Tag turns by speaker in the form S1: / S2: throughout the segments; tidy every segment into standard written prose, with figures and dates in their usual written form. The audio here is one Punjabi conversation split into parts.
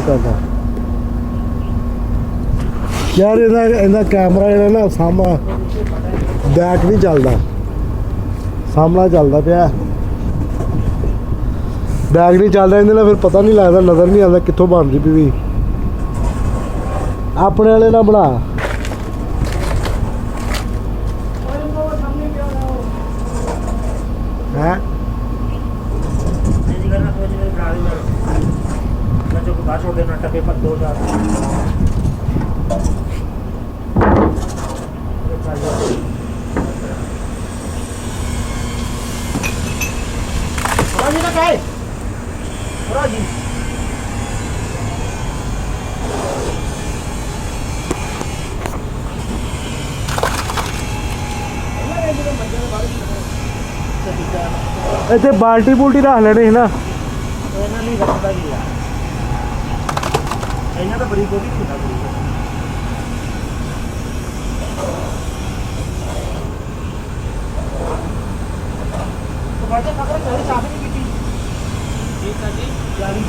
S1: ਕਰਦਾ ਯਾਰ ਇਹਦਾ ਕੈਮਰਾ ਜਿਹੜਾ ਨਾ ਸਾਹਮਣਾ ਬੈਕ ਨਹੀਂ ਚੱਲਦਾ, ਸਾਹਮਣਾ ਚੱਲਦਾ ਪਿਆ, ਬੈਕ ਨਹੀਂ ਚੱਲਦਾ। ਇਹਦੇ ਨਾਲ ਫਿਰ ਪਤਾ ਨਹੀਂ ਲੱਗਦਾ, ਨਜ਼ਰ ਨਹੀਂ ਆਉਂਦਾ ਕਿੱਥੋਂ ਬਣਦੀ ਪਈ ਵੀ। ਆਪਣੇ ਵਾਲੇ ਨਾਲ ਬਣਾ ਹੈ छोड़ देना टके पर 2000 ਇੱਥੇ ਬਾਲਟੀ ਬੁਲਟੀ ਰੱਖ ਲੈਣੀ ਸੀ ਨਾ, ਇਹਨਾਂ ਨਹੀਂ ਰੱਖਦਾ ਜੀ ਯਾਰ, ਇਹਨਾਂ ਤਾਂ ਬੜੀ ਬੋਲੀ ਹੁੰਦਾ ਬੜੀ तो बाजे खबर चली साफ नहीं की ठीक है जी जारी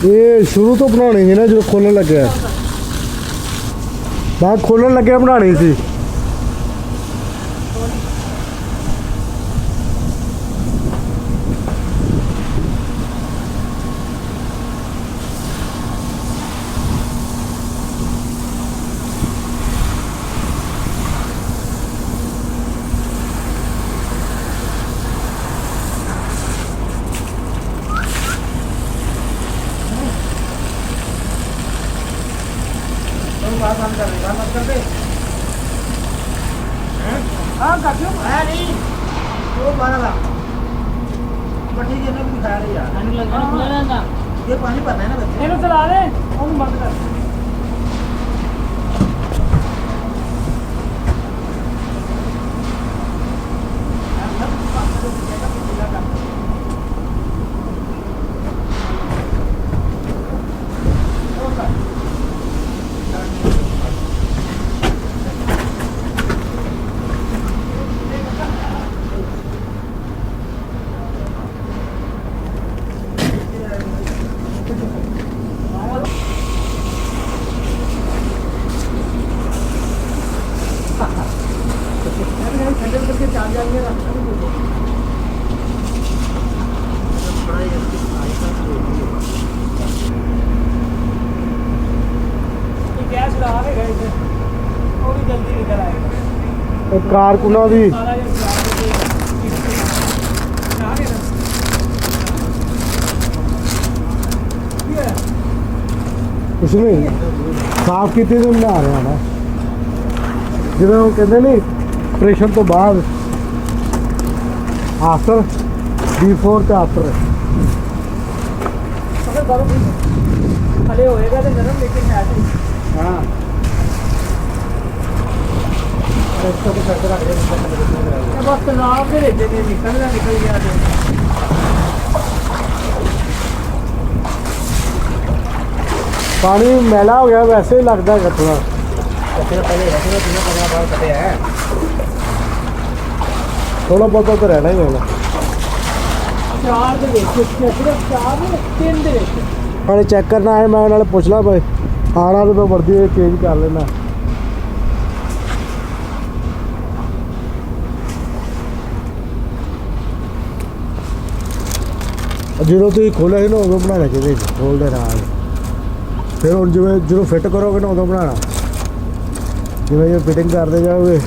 S1: ਇਹ ਸ਼ੁਰੂ ਤੋਂ ਬਣਾਉਣੀ ਸੀ ਨਾ, ਜਦੋਂ ਖੋਲਣ ਲੱਗਿਆ ਬਾਅਦ ਖੋਲਣ ਲੱਗਿਆ ਬਣਾਉਣੀ ਸੀ।
S2: ये पानी भरना है ना बच्चे, इन्हें चला ले और बंद कर। कारकुना भी इसमें साफ कितने दिन में आ रहा है ना, जिन्हें वो कहते नहीं ऑपरेशन तो बाद आफ्टर
S1: ਬੀਫੋਰ ਤੇ ਆਫਟਰ
S3: अगर बर्फ हले होएगा तो नरम लेकिन है नहीं
S2: हाँ इसको तो करके रख दे
S3: ये बस तलाब से लेते नहीं निकल गया तो
S1: ਪਾਣੀ ਮੈਲਾ ਹੋ ਗਿਆ ਵੈਸੇ ਹੀ ਲੱਗਦਾ ਹੈਗਾ ਥੋੜਾ
S2: फिर पहले रखना बिना पकड़ा बाहर कटे हैं
S1: ਥੋੜਾ ਬਹੁਤਾ ਤਾਂ ਰਹਿਣਾ ਹੀ ਹੋਣਾ
S3: चार दे सिर्फ चार ने तीन दे
S1: ਪਾਣੀ ਚੈੱਕ ਕਰਨਾ ਹੈ ਮੈਂ ਨਾਲ ਪੁੱਛ ਲਾ ਬਈ ਆਣਾ ਤੇ ਮੈਂ ਵਰਦੀ ਚੇਂਜ ਕਰ ਲੈਣਾ ਜਦੋਂ ਤੁਸੀਂ ਖੋਲਿਆ ਸੀ ਨਾ ਉਦੋਂ ਬਣਾਉਣਾ ਚਾਹੀਦਾ ਸੀ ਖੋਲਦੇ ਨਾਲ ਫਿਰ ਹੁਣ ਜਿਵੇਂ ਜਦੋਂ ਫਿੱਟ ਕਰੋਗੇ ਨਾ ਉਦੋਂ ਬਣਾਉਣਾ ਜਿਵੇਂ ਜਿਵੇਂ ਫਿਟਿੰਗ ਕਰਦੇ ਜਾਓਗੇ